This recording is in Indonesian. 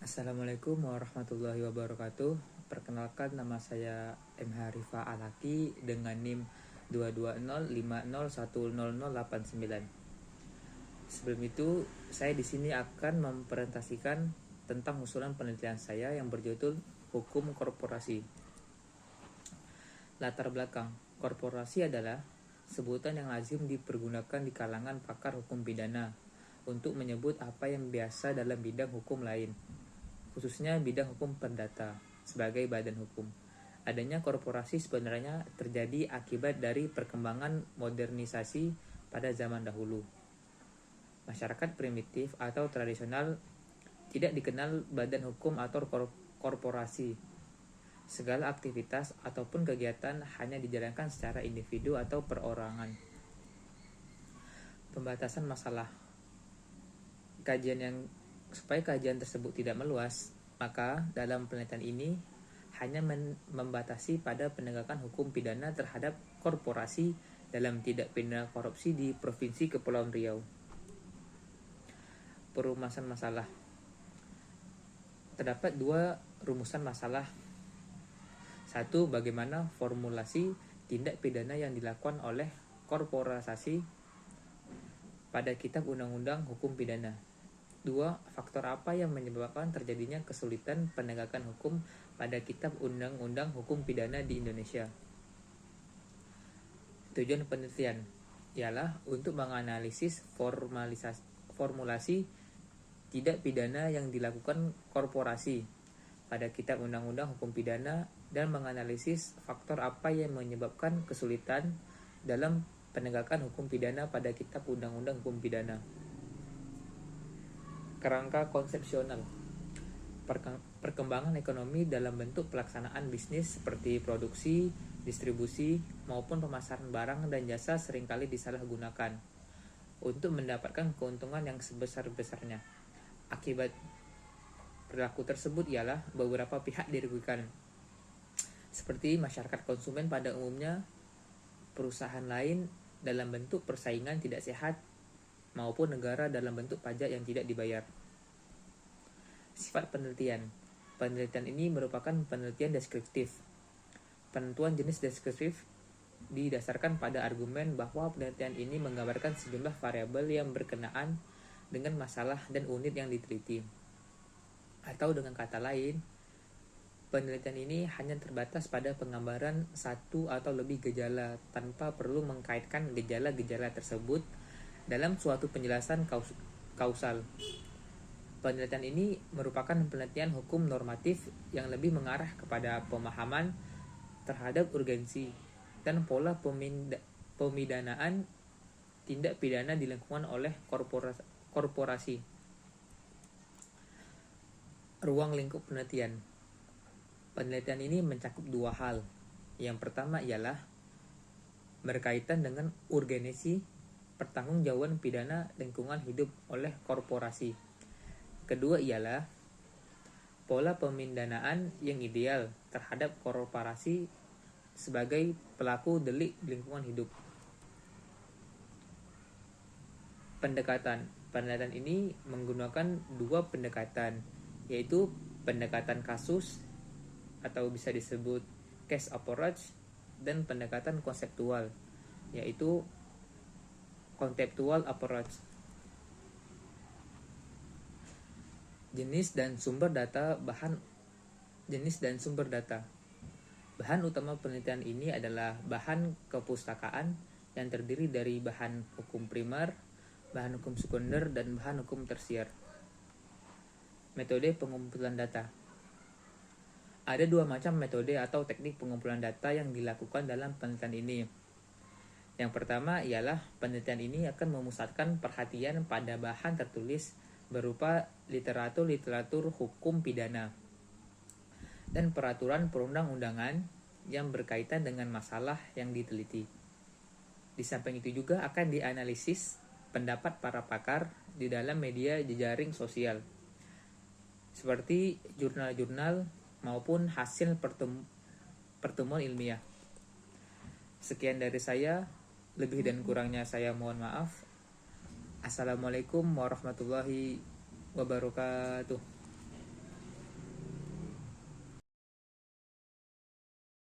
Assalamualaikum warahmatullahi wabarakatuh. Perkenalkan, nama saya MH Rifa Alaki dengan NIM 22050100089. Sebelum itu, saya di sini akan mempresentasikan tentang usulan penelitian saya yang berjudul Hukum Korporasi. Latar belakang, korporasi adalah sebutan yang lazim dipergunakan di kalangan pakar hukum pidana untuk menyebut apa yang biasa dalam bidang hukum lain, khususnya bidang hukum perdata sebagai badan hukum. Adanya korporasi sebenarnya terjadi akibat dari perkembangan modernisasi pada zaman dahulu. Masyarakat primitif atau tradisional tidak dikenal badan hukum atau korporasi. Segala aktivitas ataupun kegiatan hanya dijalankan secara individu atau perorangan. Pembatasan masalah. Supaya kajian tersebut tidak meluas, maka dalam penelitian ini hanya membatasi pada penegakan hukum pidana terhadap korporasi dalam tindak pidana korupsi di Provinsi Kepulauan Riau. Perumusan masalah. Terdapat dua rumusan masalah. Satu, bagaimana formulasi tindak pidana yang dilakukan oleh korporasi pada Kitab Undang-Undang Hukum Pidana. Dua, faktor apa yang menyebabkan terjadinya kesulitan penegakan hukum pada Kitab Undang-Undang Hukum Pidana di Indonesia. Tujuan penelitian ialah untuk menganalisis formulasi tindak pidana yang dilakukan korporasi pada Kitab Undang-Undang Hukum Pidana dan menganalisis faktor apa yang menyebabkan kesulitan dalam penegakan hukum pidana pada Kitab Undang-Undang Hukum Pidana. Kerangka konsepsional. Perkembangan ekonomi dalam bentuk pelaksanaan bisnis seperti produksi, distribusi, maupun pemasaran barang dan jasa seringkali disalahgunakan untuk mendapatkan keuntungan yang sebesar-besarnya. Akibat perilaku tersebut ialah beberapa pihak dirugikan, seperti masyarakat konsumen pada umumnya, perusahaan lain dalam bentuk persaingan tidak sehat, maupun negara dalam bentuk pajak yang tidak dibayar. Sifat penelitian. Penelitian ini merupakan penelitian deskriptif. Penentuan jenis deskriptif didasarkan pada argumen bahwa penelitian ini menggambarkan sejumlah variabel yang berkenaan dengan masalah dan unit yang diteliti. Atau dengan kata lain, penelitian ini hanya terbatas pada penggambaran satu atau lebih gejala tanpa perlu mengkaitkan gejala-gejala tersebut dalam suatu penjelasan kausal. Penelitian ini merupakan penelitian hukum normatif yang lebih mengarah kepada pemahaman terhadap urgensi dan pola pemidanaan tindak pidana di lingkungan oleh korporasi. Ruang lingkup penelitian. Penelitian ini mencakup dua hal. Yang pertama ialah berkaitan dengan urgensi pertanggungjawaban pidana lingkungan hidup oleh korporasi. Kedua ialah pola pemindanaan yang ideal terhadap korporasi sebagai pelaku delik lingkungan hidup. Pendekatan. Penelitian ini menggunakan dua pendekatan, yaitu pendekatan kasus atau bisa disebut case approach dan pendekatan konseptual, yaitu conceptual approach. Jenis dan sumber data. Bahan utama penelitian ini adalah bahan kepustakaan yang terdiri dari bahan hukum primer, bahan hukum sekunder, dan bahan hukum tersier. Metode pengumpulan data. Ada dua macam metode atau teknik pengumpulan data yang dilakukan dalam penelitian ini. Yang pertama ialah penelitian ini akan memusatkan perhatian pada bahan tertulis berupa literatur hukum pidana dan peraturan perundang-undangan yang berkaitan dengan masalah yang diteliti. Di samping itu juga akan dianalisis pendapat para pakar di dalam media jejaring sosial, seperti jurnal-jurnal maupun hasil pertemuan ilmiah. Sekian dari saya, lebih dan kurangnya saya mohon maaf. Assalamualaikum warahmatullahi wabarakatuh.